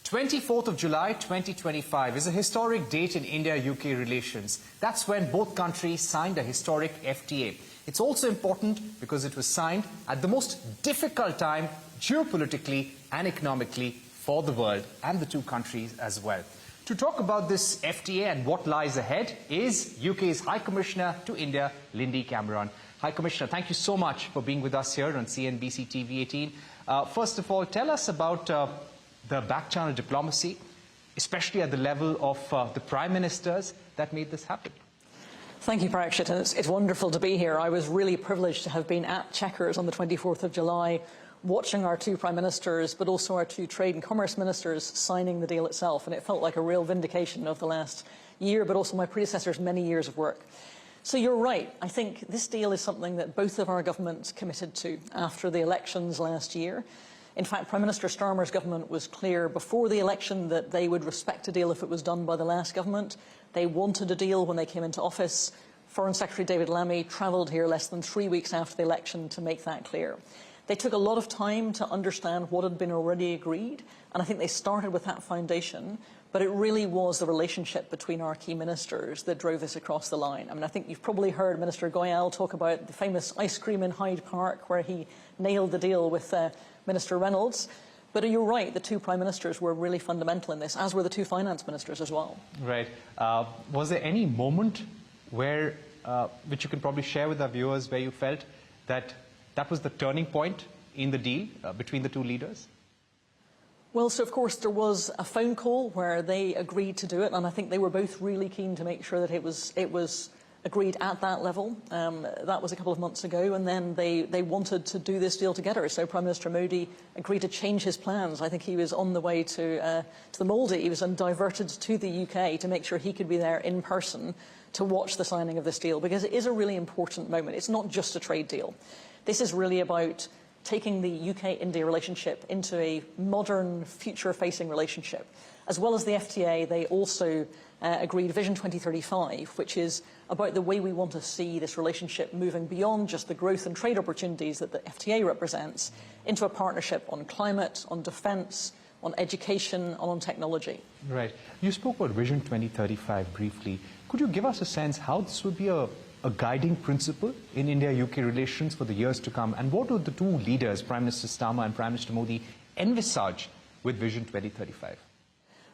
24th of July 2025 is a historic date in India-UK relations. That's when both countries signed a historic FTA. It's also important because it was signed at the most difficult time geopolitically and economically for the world and the two countries as well. To talk about this FTA and what lies ahead is UK's High Commissioner to India, Lindy Cameron. High Commissioner, thank you so much for being with us here on CNBC-TV18. First of all, tell us about the back-channel diplomacy, especially at the level of the Prime Ministers that made this happen. Thank you, Parikshit, and it's wonderful to be here. I was really privileged to have been at Chequers on the 24th of July, watching our two Prime Ministers, but also our two Trade and Commerce Ministers signing the deal itself, and it felt like a real vindication of the last year, but also my predecessors' many years of work. So you're right. I think this deal is something that both of our governments committed to after the elections last year. In fact, Prime Minister Starmer's government was clear before the election that they would respect a deal if it was done by the last government. They wanted a deal when they came into office. Foreign Secretary David Lammy travelled here less than 3 weeks after the election to make that clear. They took a lot of time to understand what had been already agreed, and I think they started with that foundation, but it really was the relationship between our key ministers that drove this across the line. I mean, I think you've probably heard Minister Goyal talk about the famous ice cream in Hyde Park, where he nailed the deal with Minister Reynolds. But you're right, the two Prime Ministers were really fundamental in this, as were the two Finance Ministers as well. Right. Was there any moment where, which you can probably share with our viewers, where you felt that that was the turning point in the deal between the two leaders? Well, so of course there was a phone call where they agreed to do it, and I think they were both really keen to make sure that it was agreed at that level. That was a couple of months ago, and then they wanted to do this deal together. So Prime Minister Modi agreed to change his plans. I think he was on the way to the Maldives and diverted to the UK to make sure he could be there in person to watch the signing of this deal, because it is a really important moment. It's not just a trade deal. This is really about taking the UK-India relationship into a modern, future-facing relationship. As well as the FTA, they also agreed Vision 2035, which is about the way we want to see this relationship moving beyond just the growth and trade opportunities that the FTA represents, into a partnership on climate, on defence, on education, and on technology. Right. You spoke about Vision 2035 briefly. Could you give us a sense how this would be a guiding principle in India-UK relations for the years to come? And what would the two leaders, Prime Minister Starmer and Prime Minister Modi, envisage with Vision 2035?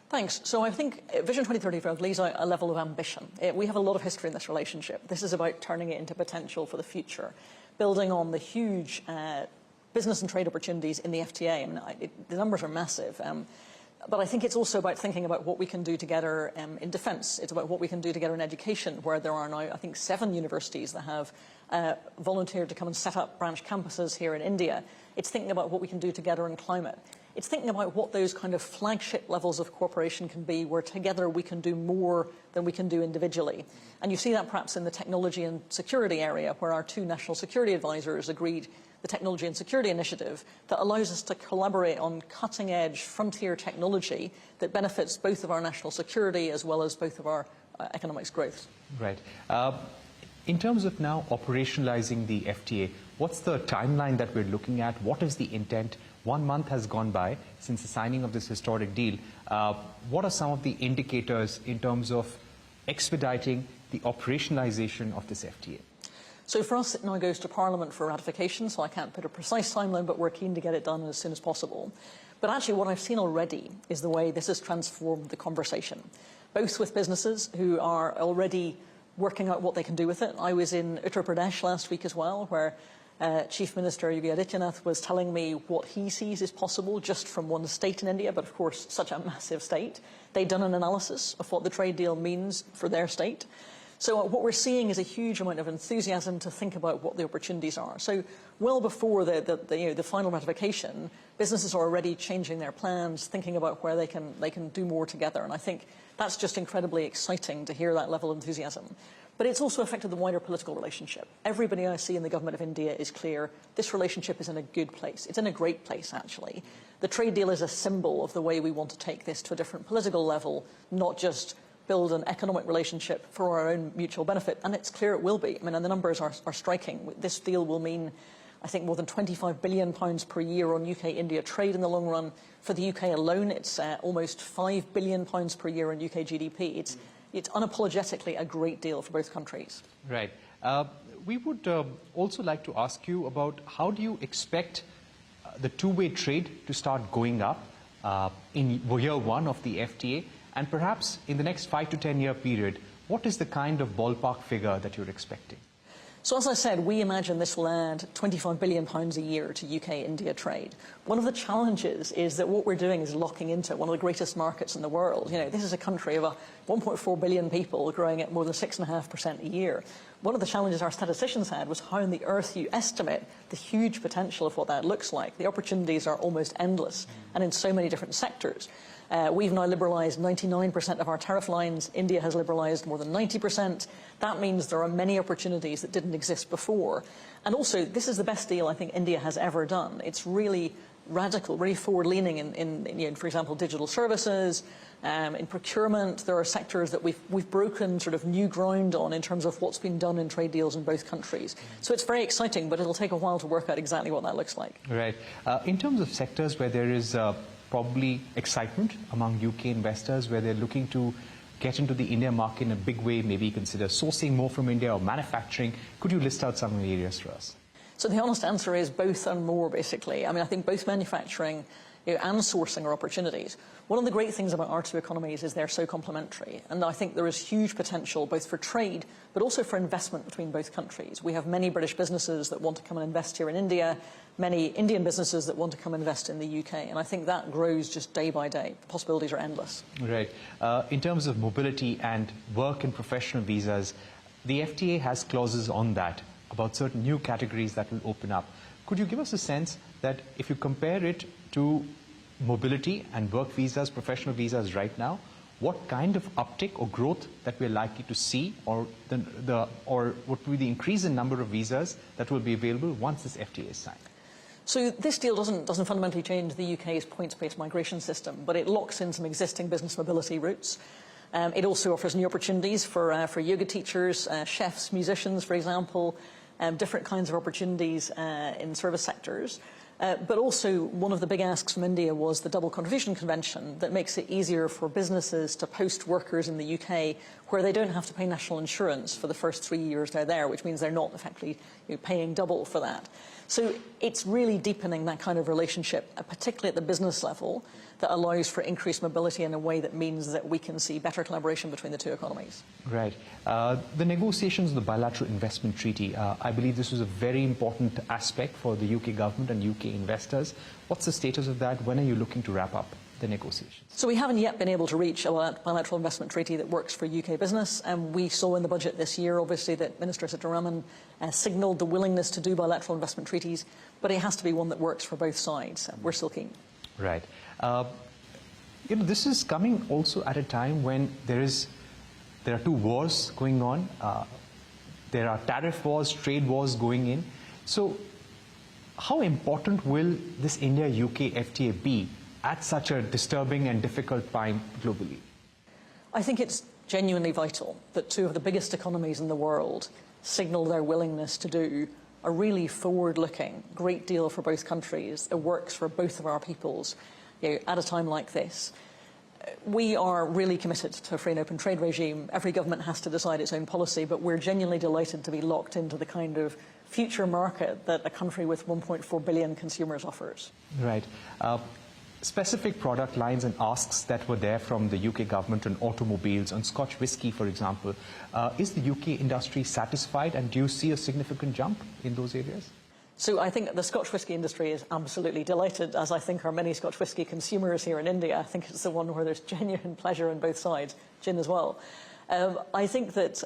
Thanks. So I think Vision 2035 lays out a level of ambition. We have a lot of history in this relationship. This is about turning it into potential for the future, building on the huge business and trade opportunities in the FTA. I mean, the numbers are massive. But I think it's also about thinking about what we can do together in defence. It's about what we can do together in education, where there are now, I think, 7 universities that have volunteered to come and set up branch campuses here in India. It's thinking about what we can do together in climate. It's thinking about what those kind of flagship levels of cooperation can be, where together we can do more than we can do individually. And you see that perhaps in the technology and security area, where our two national security advisors agreed the Technology and Security Initiative that allows us to collaborate on cutting-edge frontier technology that benefits both of our national security as well as both of our economic growth. Right. In terms of now operationalizing the FTA, what's the timeline that we're looking at? What is the intent? 1 month has gone by since the signing of this historic deal. What are some of the indicators in terms of expediting the operationalization of this FTA? So for us, it now goes to Parliament for ratification, so I can't put a precise timeline, but we're keen to get it done as soon as possible. But actually what I've seen already is the way this has transformed the conversation, both with businesses who are already working out what they can do with it. I was in Uttar Pradesh last week as well, where Chief Minister Yogi Adityanath was telling me what he sees is possible just from one state in India, but of course such a massive state. They'd done an analysis of what the trade deal means for their state. So what we're seeing is a huge amount of enthusiasm to think about what the opportunities are. So well before the final ratification, businesses are already changing their plans, thinking about where they can do more together. And I think that's just incredibly exciting to hear that level of enthusiasm. But it's also affected the wider political relationship. Everybody I see in the government of India is clear this relationship is in a good place. It's in a great place, actually. The trade deal is a symbol of the way we want to take this to a different political level, not just build an economic relationship for our own mutual benefit. And it's clear it will be. I mean, and the numbers are striking. This deal will mean I think more than £25 billion per year on UK-India trade in the long run. For the UK alone, it's almost £5 billion per year on UK GDP. It's unapologetically a great deal for both countries. Right. We would also like to ask you about how do you expect the two-way trade to start going up in year one of the FTA, and perhaps in the next 5 to 10 year period, what is the kind of ballpark figure that you're expecting? So as I said, we imagine this will add £25 billion a year to UK-India trade. One of the challenges is that what we're doing is locking into one of the greatest markets in the world. You know, this is a country of 1.4 billion people growing at more than 6.5% a year. One of the challenges our statisticians had was how on the earth you estimate the huge potential of what that looks like. The opportunities are almost endless and in so many different sectors. We've now liberalised 99% of our tariff lines. India has liberalised more than 90%. That means there are many opportunities that didn't exist before. And also, this is the best deal I think India has ever done. It's really radical, really forward-leaning in, for example, digital services, in procurement. There are sectors that we've broken sort of new ground on in terms of what's been done in trade deals in both countries. So it's very exciting, but it'll take a while to work out exactly what that looks like. Right. In terms of sectors where there is probably excitement among UK investors, where they're looking to get into the India market in a big way, maybe consider sourcing more from India or manufacturing, could you list out some of the areas for us? So the honest answer is both and more, basically. I mean, I think both manufacturing and sourcing are opportunities. One of the great things about our two economies is they're so complementary, and I think there is huge potential both for trade but also for investment between both countries. We have many British businesses that want to come and invest here in India, many Indian businesses that want to come and invest in the UK, and I think that grows just day by day. The possibilities are endless. Right. In terms of mobility and work and professional visas, the FTA has clauses on that about certain new categories that will open up. Could you give us a sense that if you compare it to mobility and work visas, professional visas right now, what kind of uptick or growth that we're likely to see, or what will be the increase in number of visas that will be available once this FTA is signed? So this deal doesn't fundamentally change the UK's points-based migration system, but it locks in some existing business mobility routes. It also offers new opportunities for yoga teachers, chefs, musicians, for example, different kinds of opportunities in service sectors. But also, one of the big asks from India was the double contribution convention that makes it easier for businesses to post workers in the UK where they don't have to pay national insurance for the first 3 years they're there, which means they're not effectively paying double for that. So it's really deepening that kind of relationship, particularly at the business level, that allows for increased mobility in a way that means that we can see better collaboration between the two economies. Right. The negotiations of the bilateral investment treaty, I believe this was a very important aspect for the UK government and UK investors. What's the status of that? When are you looking to wrap up the negotiations? So we haven't yet been able to reach a bilateral investment treaty that works for UK business, and we saw in the budget this year, obviously, that Minister Sitaraman signalled the willingness to do bilateral investment treaties, but it has to be one that works for both sides. We're still keen. Right. This is coming also at a time when there are two wars going on. There are tariff wars, trade wars going in. So how important will this India-UK FTA be at such a disturbing and difficult time globally? I think it's genuinely vital that two of the biggest economies in the world signal their willingness to do a really forward-looking, great deal for both countries that works for both of our peoples at a time like this. We are really committed to a free and open trade regime. Every government has to decide its own policy, but we're genuinely delighted to be locked into the kind of future market that a country with 1.4 billion consumers offers. Right. Specific product lines and asks that were there from the UK government on automobiles, on Scotch whisky, for example. Is the UK industry satisfied, and do you see a significant jump in those areas? So I think the Scotch whisky industry is absolutely delighted, as I think are many Scotch whisky consumers here in India. I think it's the one where there's genuine pleasure on both sides, gin as well. I think that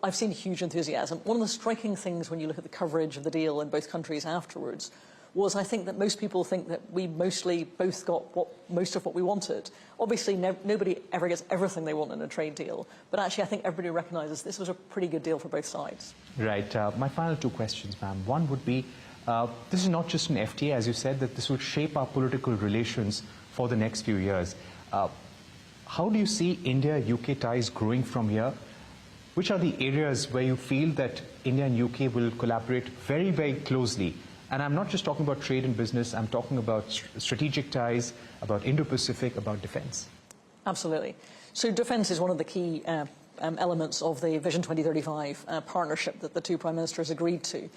I've seen huge enthusiasm. One of the striking things when you look at the coverage of the deal in both countries afterwards was I think that most people think that we mostly both got most of what we wanted. Obviously, nobody ever gets everything they want in a trade deal, but actually I think everybody recognises this was a pretty good deal for both sides. Right. My final two questions, ma'am. One would be, this is not just an FTA, as you said, that this will shape our political relations for the next few years. How do you see India-UK ties growing from here? which are the areas where you feel that India and UK will collaborate very, very closely? And I'm not just talking about trade and business, I'm talking about strategic ties, about Indo-Pacific, about defence. Absolutely. So defence is one of the key elements of the Vision 2035 partnership that the two Prime Ministers agreed to.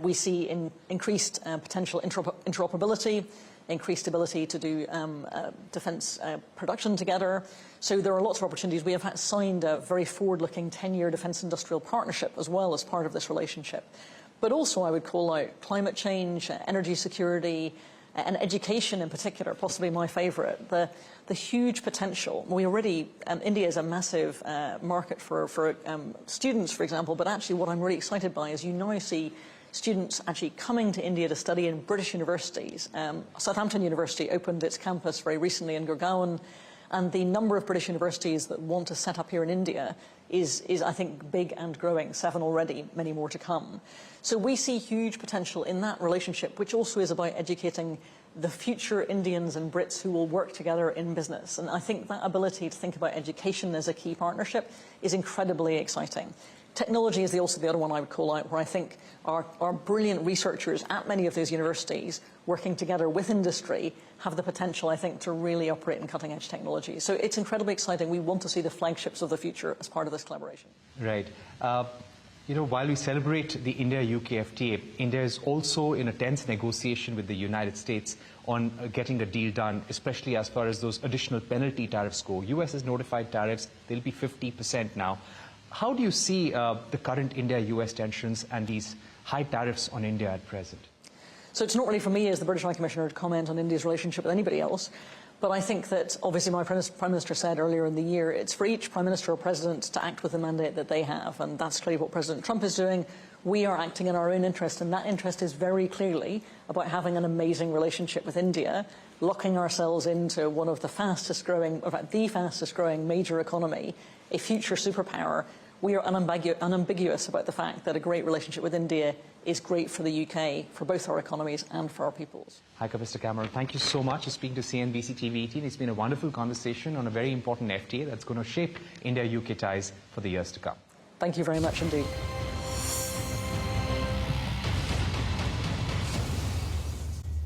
We see increased potential interoperability, increased ability to do defence production together. So there are lots of opportunities. We have signed a very forward-looking 10-year defence industrial partnership as well as part of this relationship. But also I would call out climate change, energy security, and education in particular, possibly my favourite, the huge potential. We already, India is a massive market for students, for example, but actually what I'm really excited by is you now see students actually coming to India to study in British universities. Southampton University opened its campus very recently in Gurgaon, and the number of British universities that want to set up here in India is I think, big and growing, 7 already, many more to come. So we see huge potential in that relationship, which also is about educating the future Indians and Brits who will work together in business. And I think that ability to think about education as a key partnership is incredibly exciting. Technology is also the other one I would call out, where I think our brilliant researchers at many of those universities working together with industry have the potential, I think, to really operate in cutting-edge technology. So it's incredibly exciting. We want to see the flagships of the future as part of this collaboration. Right. You know, while we celebrate the India-UK FTA, India is also in a tense negotiation with the United States on getting a deal done, especially as far as those additional penalty tariffs go. US has notified tariffs. They'll be 50% now. How do you see the current India-US tensions and these high tariffs on India at present? So it's not really for me as the British High Commissioner to comment on India's relationship with anybody else. But I think that, obviously, my Prime Minister said earlier in the year, it's for each Prime Minister or President to act with the mandate that they have. And that's clearly what President Trump is doing. We are acting in our own interest, and that interest is very clearly about having an amazing relationship with India, locking ourselves into one of the fastest growing, in fact, the fastest growing major economy, a future superpower. We are unambiguous about the fact that a great relationship with India is great for the UK, for both our economies and for our peoples. High Commissioner Cameron, thank you so much for speaking to CNBC-TV18. It's been a wonderful conversation on a very important FTA that's going to shape India-UK ties for the years to come. Thank you very much indeed.